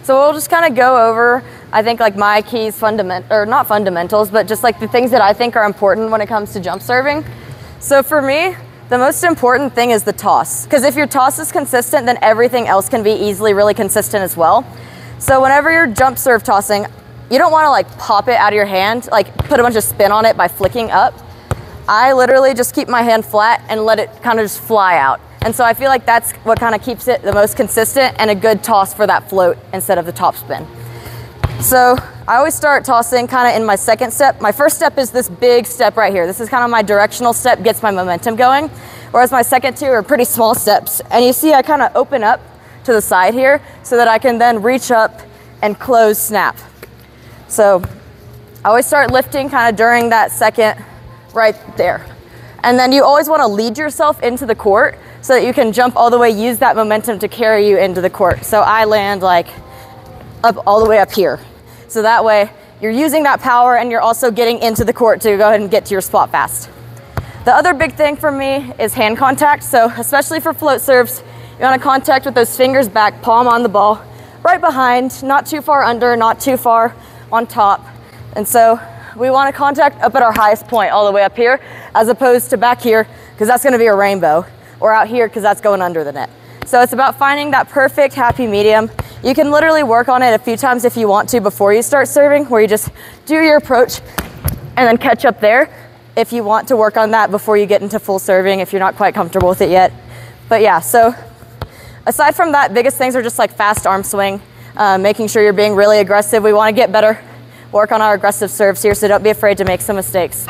So we'll just kind of go over, I think, like my keys, not fundamentals, but just like the things that I think are important when it comes to jump serving. So for me, the most important thing is the toss, because if your toss is consistent, then everything else can be easily really consistent as well. So whenever you're jump serve tossing, you don't want to like pop it out of your hand, like put a bunch of spin on it by flicking up. I literally just keep my hand flat and let it kind of just fly out. And so I feel like that's what kind of keeps it the most consistent and a good toss for that float instead of the top spin. So I always start tossing kind of in my second step. My first step is this big step right here. This is kind of my directional step, gets my momentum going. Whereas my second two are pretty small steps. And you see I kind of open up to the side here so that I can then reach up and close snap. So I always start lifting kind of during that second right there. And then you always want to lead yourself into the court so that you can jump all the way, use that momentum to carry you into the court. So I land like up all the way up here. So that way you're using that power and you're also getting into the court to go ahead and get to your spot fast. The other big thing for me is hand contact. So especially for float serves, you want to contact with those fingers back, palm on the ball, right behind, not too far under, not too far on top. And so we want to contact up at our highest point all the way up here, as opposed to back here, because that's going to be a rainbow, or out here because that's going under the net. So it's about finding that perfect happy medium. You can literally work on it a few times if you want to before you start serving, where you just do your approach and then catch up there if you want to work on that before you get into full serving if you're not quite comfortable with it yet. But yeah, so aside from that, biggest things are just like fast arm swing, making sure you're being really aggressive. We want to get better, work on our aggressive serves here, so don't be afraid to make some mistakes.